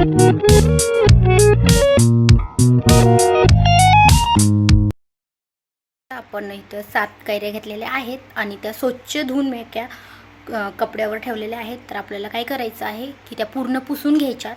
आपण इथं 7 कैऱ्या घेतलेल्या आहेत आणि त्या स्वच्छ धुवून मेक्या कपड्यावर ठेवलेल्या आहेत. तर आपल्याला काय करायचं आहे की त्या पूर्ण पुसून घ्यायच्या.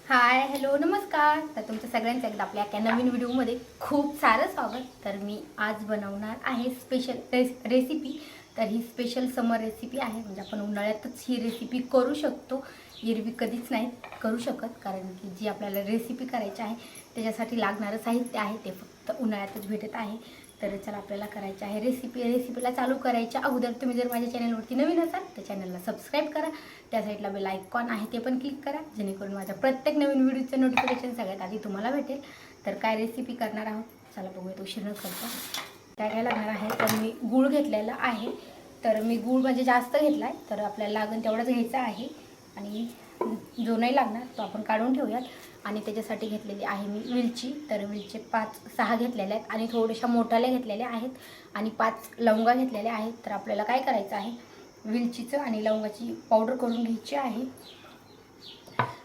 हाय हॅलो नमस्कार. तर तुमचं सगळ्यांचं एकदा आपल्या एका नवीन व्हिडिओमध्ये खूप सारं स्वागत. तर मी आज बनवणार आहे स्पेशल रेसिपी. तर ही स्पेशल समर रेसिपी आहे, म्हणजे आपण उन्हाळ्यातच ही रेसिपी करू शकतो, एरवी कधीच नाही करू शकत. कारण की जी आपल्याला रेसिपी करायची आहे त्याच्यासाठी लागणारं साहित्य आहे ते फक्त उन्हाळ्यातच भेटत आहे. तर चला आपल्याला करायचं आहे रेसिपीला चालू करायच्या अगोदर तुम्ही जर माझ्या चॅनलवरती नवीन असाल तर चॅनलला सबस्क्राईब करा. त्या साईडला बेल आयकॉन आहे ते पण क्लिक करा, जेणेकरून माझ्या प्रत्येक नवीन व्हिडिओचं नोटिफिकेशन सगळ्यात आधी तुम्हाला भेटेल. तर काय रेसिपी करणार आहोत चला बघूयात उशीर न करता. काय काय लागणार आहे तर मी गूळ घेतलेला आहे. तर मी गूळ म्हणजे जास्त घेतला आहे, तर आपल्याला लागेल तेवढंच घ्यायचं आहे आणि जो नाही लागणार तो आपण काढून ठेवूयात. आणि त्याच्यासाठी घेतलेली आहे मी वेलची. तर वेलची 5-6 घेतलेल्या आहेत आणि थोड्याशा मोठ्याल्या घेतलेल्या आहेत आणि 5 लवंगा घेतलेल्या आहेत. तर आपल्याला काय करायचं आहे वेलचीचं आणि लवंगाची पावडर करून घ्यायची आहे.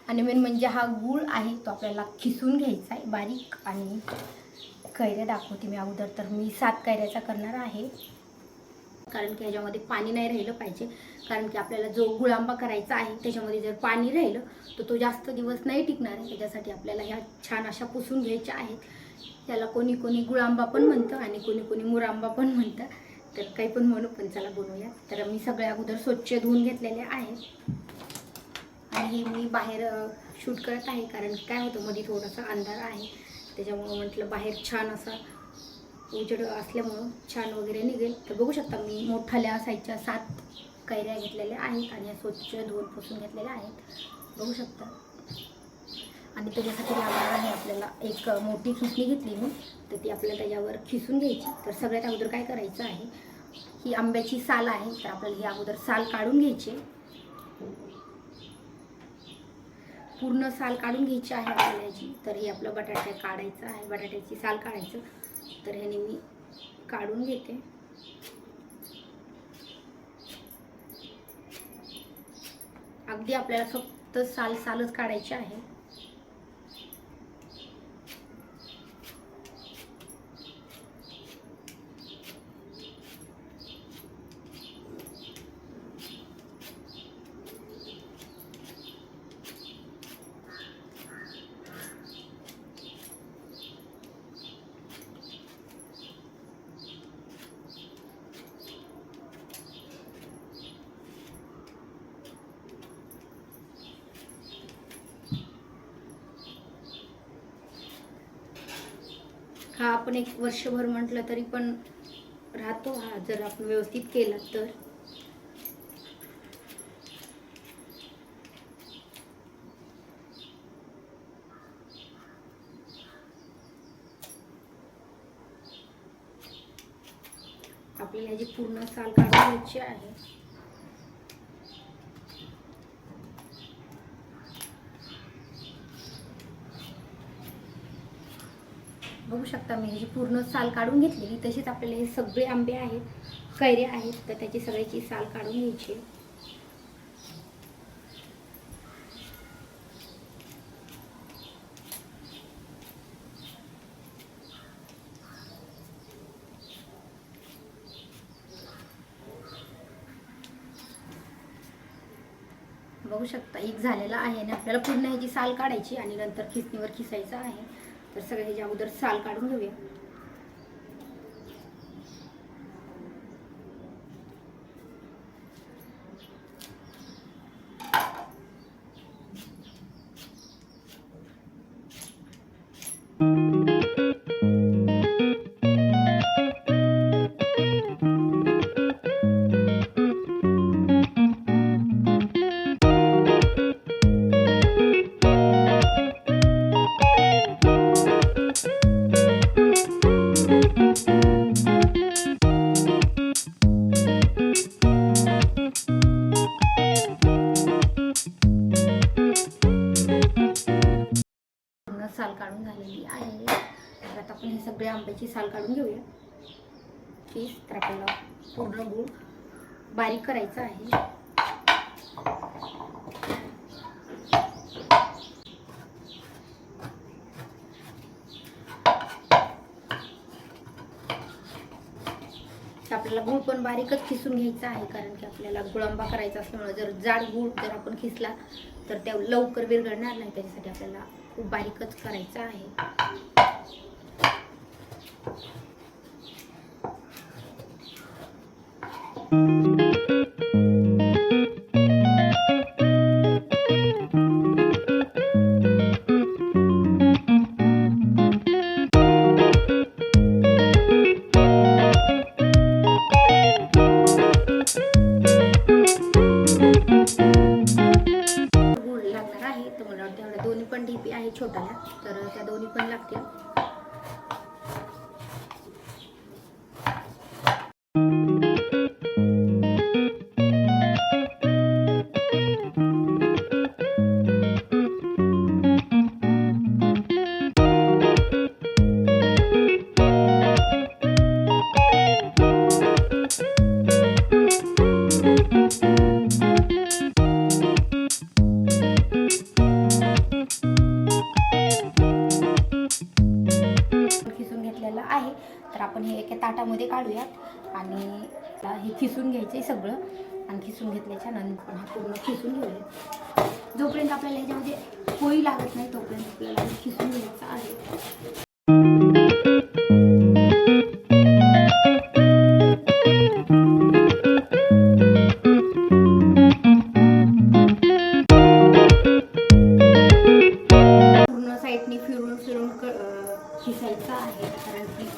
आणि मेन म्हणजे हा गूळ आहे तो आपल्याला खिसून घ्यायचा आहे बारीक. आणि कैऱ्या दाखवते मी अगोदर. तर मी 7 कैऱ्याचा करणार आहे, कारण की ह्याच्यामध्ये पाणी नाही राहिलं पाहिजे. कारण की आपल्याला जो गुळांबा करायचा आहे त्याच्यामध्ये जर पाणी राहिलं तर तो जास्त दिवस नाही टिकणार आहे. त्याच्यासाठी आपल्याला ह्या छान अशा पुसून घ्यायच्या आहेत. त्याला कोणी कोणी गुळांबा पण म्हणतं आणि कोणी कोणी मुरांबा पण म्हणतं. तर काही पण म्हणू, पण चला बनवूया. तर मी सगळ्या अगोदर स्वच्छ धुवून घेतलेल्या आहेत आणि हे मी बाहेर शूट करत आहे, कारण काय होतं मध्ये थोडासा अंधार आहे त्याच्यामुळं म्हटलं बाहेर छान असा उजेड असल्यामुळं छान वगैरे निघेल. तर बघू शकता मी मोठ्याल्या साईजच्या 7 कैऱ्या घेतलेल्या आहेत आणि या स्वच्छ धुवून पुसून घेतलेल्या आहेत, बघू शकता. आणि त्याच्यासाठी लागणार आहे आपल्याला एक मोठी खिसणी घेतली मी, तर ती आपल्याला त्याच्यावर खिसून घ्यायची. तर सगळ्यात अगोदर काय करायचं आहे, ही आंब्याची साल आहे तर आपल्याला ही अगोदर साल काढून घ्यायची, पूर्ण साल काढून घ्यायची आहे आपल्याला याची. तर हे आपलं बटाटा काढायचं आहे, बटाट्याची साल काढायचं. तर ह्याने मी काढून घेते. अगदी आपल्याला फक्त सालच काढायची आहे. हा आपण एक वर्षभर म्हटलं तरी पण राहतो हा, जर आपण व्यवस्थित केला तर. आपल्याला ह्याची पूर्ण साल काढून घ्यायची आहे. बघू शकता मी ह्याची पूर्ण साल काढून घेतलेली. तसेच आपल्याला हे सगळे आंबे आहेत, कैऱ्या आहेत, तर त्याची सगळ्याची साल काढून घ्यायची. बघू शकता एक झालेला आहे आणि आपल्याला पूर्ण ह्याची साल काढायची आणि नंतर खिसणीवर खिसायचं आहे. तर सगळ्या ह्याच्या अगोदर साल काढून घेऊया. साल काढून झालेली आहे. तर आता आपण हे सगळे आंब्याची साल काढून घेऊया. तर आपल्याला पूर्ण गूळ बारीक करायचा आहे. आपल्याला गूळ पण बारीकच खिसून घ्यायचा आहे, कारण की आपल्याला गुळांबा करायचा असल्यामुळे जर जाड गूळ जर आपण खिसला तर त्या लवकर विरघळणार नाही, त्याच्यासाठी आपल्याला खूप बारीकच करायचा आहे. दोन्ही पण ढिपी आहे छोट्याला, तर त्या दोन्ही पण लागतील. आहे तर आपण हे एका ताटामध्ये काढूयात आणि हे खिसून घ्यायचं आहे सगळं, आणि खिसून घेतल्याच्या नंतर हा पूर्ण खिसून घेऊया. जोपर्यंत आपल्याला ह्याच्यामध्ये पोळी लागत नाही तोपर्यंत आपल्याला खिसून घ्यायचं आहे. पूर्ण साईडनी फिरून फिरून खिसायचं आहे, कारण की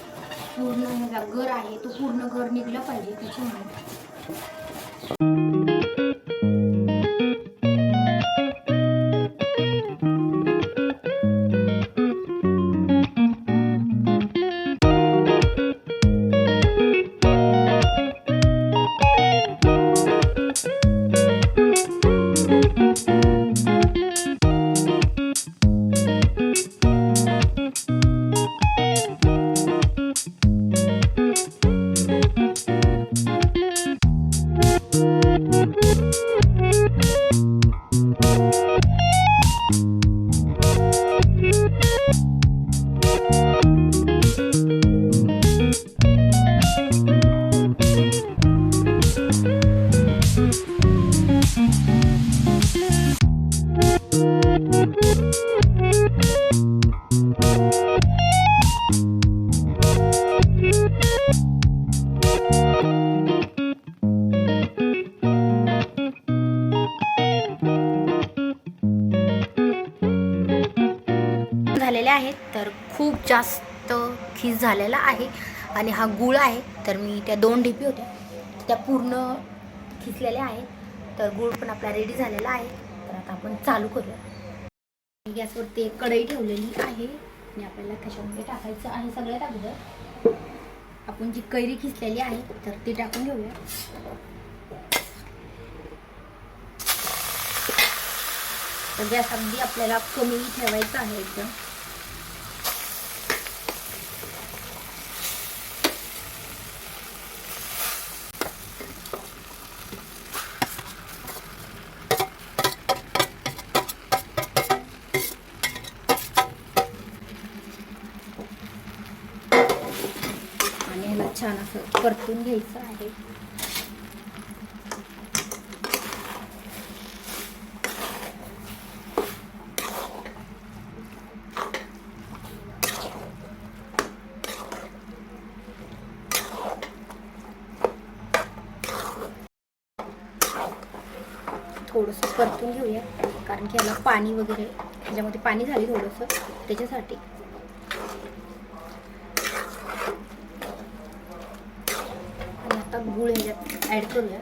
पूर्ण ह्याचा गर आहे तो पूर्ण गर निघला पाहिजे त्याच्यामुळे. झालेले आहेत, तर खूप जास्त खीस झालेला आहे. आणि हा गूळ आहे, तर मी त्या 2 ढिपी होत्या त्या पूर्ण खिसलेल्या आहेत. तर गूळ पण आपला रेडी झालेला आहे. तर आता आपण चालू करूया. गॅसवरती एक कढई ठेवलेली आहे आणि आपल्याला त्याच्यामध्ये टाकायचं आहे. सगळ्यात अगोदर आपण जी कैरी खिसलेली आहे तर ती टाकून घेऊया. तर गॅस अगदी आपल्याला कमी ठेवायचा आहे एकदम. आणि ह्याला छान असं परतून घ्यायचं आहे. थोडंसं परतून घेऊया, कारण की याला पाणी वगैरे ह्याच्यामध्ये पाणी झाली थोडंसं त्याच्यासाठी. आणि आता गूळ ह्याच्यात ॲड करूया.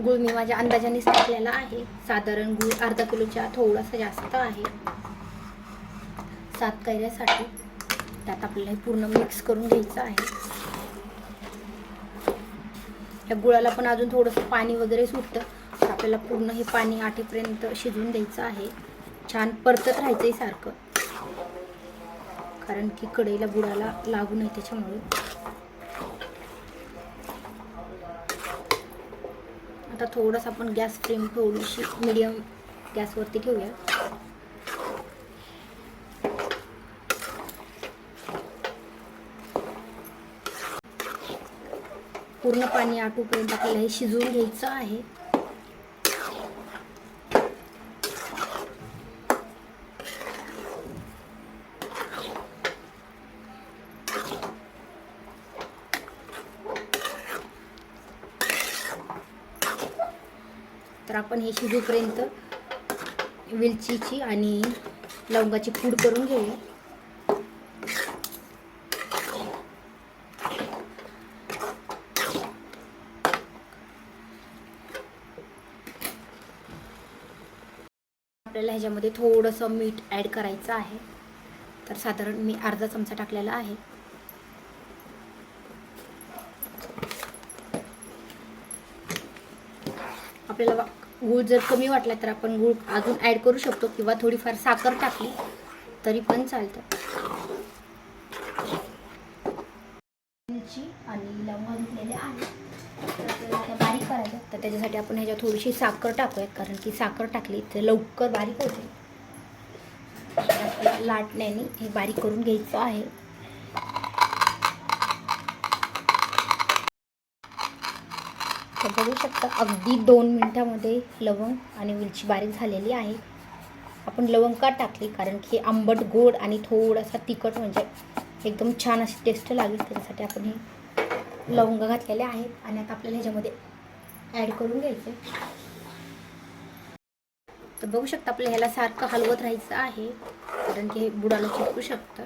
गूळ मी माझ्या अंदाजानेच टाकलेला आहे. साधारण गूळ अर्धा किलोच्या थोडासा जास्त आहे 7 कैऱ्यासाठी. त्यात आपल्याला हे पूर्ण मिक्स करून घ्यायचं आहे. या गुळाला पण अजून थोडंसं पाणी वगैरे सुटतं, तर आपल्याला पूर्ण हे पाणी आटेपर्यंत शिजवून द्यायचं आहे. छान परतत राहायचं आहे सारखं, कारण की कढईला बुडाला लागू नये त्याच्यामुळे. आता थोडंसं आपण गॅस फ्लेम थोडीशी मीडियम गॅसवरती ठेवूया. पूर्ण पाणी आटूपर्यंत आपल्याला हे शिजवून घ्यायचं आहे. तर आपण हे शिजूपर्यंत वेलचीची आणि लवंगाची पूड करून घेऊया. आपल्याला ह्याच्यामध्ये थोडंसं मीठ ॲड करायचं आहे. तर साधारण मी अर्धा चमचा टाकलेला आहे. आपल्याला गूळ जर कमी वाटला तर आपण गूळ अजून ॲड करू शकतो, किंवा थोडीफार साखर टाकली तरी पण चालतं. मिरची आणि लवंग घेतलेले आहे, तर आपल्याला बारीक करायचं. तर त्याच्यासाठी आपण ह्याच्यात थोडीशी साखर टाकूयात, कारण की साखर टाकली तर लवकर बारीक होते. आपल्याला लाटण्याने हे बारीक करून घ्यायचं आहे. तर बघू शकता अगदी 2 मिनिटामध्ये लवंग आणि वेलची बारीक झालेली आहे. आपण लवंग का टाकली, कारण की आंबट गोड आणि थोडासा तिखट म्हणजे एकदम छान अशी टेस्ट लागेल, त्याच्यासाठी आपण हे लवंग घातलेले आहेत. आणि आता आपल्याला ह्याच्यामध्ये ॲड करून घ्यायचं. तर बघू शकता आपल्याला ह्याला सारखं हलवत राहायचं आहे, कारण की हे बुडाला चिटकू शकतं.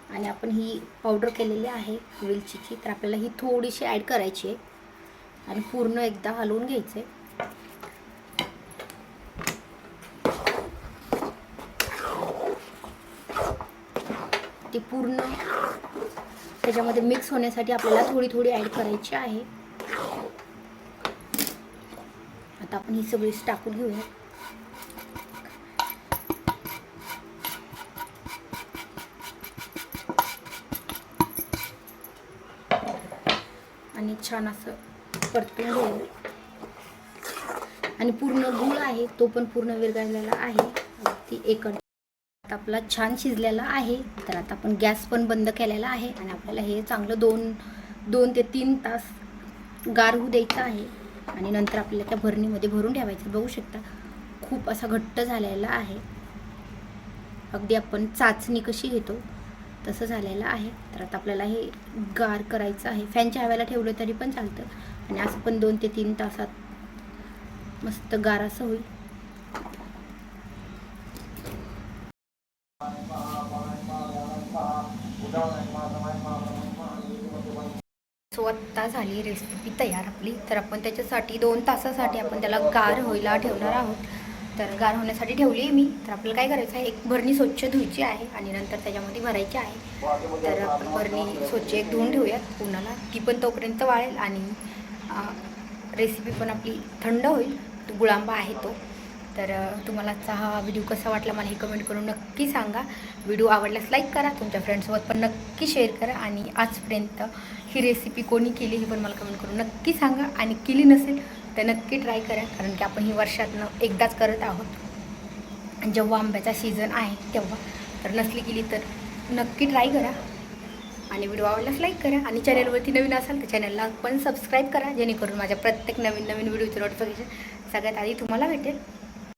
आणि आपण ही पावडर केलेली आहे वेलचीची, तर आपल्याला ही थोडीशी ॲड करायची आहे आणि पूर्ण एकदा हलवून घ्यायचं आहे. ती पूर्ण त्याच्यामध्ये मिक्स होण्यासाठी आपल्याला थोडी थोडी ॲड करायची आहे. आता आपण ही सगळीच टाकून घेऊया. आणि छान असं परतून घेऊ. आणि पूर्ण गूळ आहे तो पण पूर्ण विरघळलेला आहे. ती एकड आपला छान शिजलेला आहे. तर आता आपण गॅस पण बंद केलेला आहे आणि आपल्याला हे चांगलं 2 ते 3 तास गार होऊ द्यायचं आहे. आणि नंतर आपल्याला त्या भरणीमध्ये भरून ठेवायचं. बघू शकता खूप असा घट्ट झालेला आहे, अगदी आपण चाचणी कशी घेतो तसं झालेलं आहे. तर आता आपल्याला हे गार करायचं आहे. फॅनच्या हवेला ठेवलं तरी पण चालतं, आणि असं पण 2 ते 3 तासात मस्त गार असं होईल. आता झाली रेसिपी तयार आपली. तर आपण त्याच्यासाठी 2 तासासाठी आपण त्याला गार व्हायला ठेवणार आहोत. तर गार होण्यासाठी ठेवली आहे मी. तर आपल्याला काय करायचं आहे, एक भरणी स्वच्छ धुवायची आहे आणि नंतर त्याच्यामध्ये भरायची आहे. तर आपण भरणी स्वच्छ एक धुवून ठेवूयात उन्हाला, ती पण तोपर्यंत वाळेल आणि रेसिपी पण आपली थंड होईल. गुळांबा आहे तो. तर तुम्हाला आजचा हा व्हिडिओ कसा वाटला मला हे कमेंट करून नक्की सांगा. व्हिडिओ आवडल्यास लाईक करा, तुमच्या फ्रेंड्ससोबत पण नक्की शेअर करा. आणि आजपर्यंत ही रेसिपी कोणी केली हे पण मला कमेंट करून नक्की सांगा. आणि केली नसेल तर नक्की ट्राय करा, कारण की आपण ही वर्षातनं एकदाच करत आहोत, जेव्हा आंब्याचा सीझन आहे तेव्हा. तर नसली केली तर नक्की ट्राय करा. आणि व्हिडिओ आवडल्यास लाईक करा. आणि चॅनलवरती नवीन असाल तर चॅनलला पण सबस्क्राईब करा, जेणेकरून माझ्या प्रत्येक नवीन व्हिडिओचं नोटिफिकेशन सगळ्यात आधी तुम्हाला भेटेल.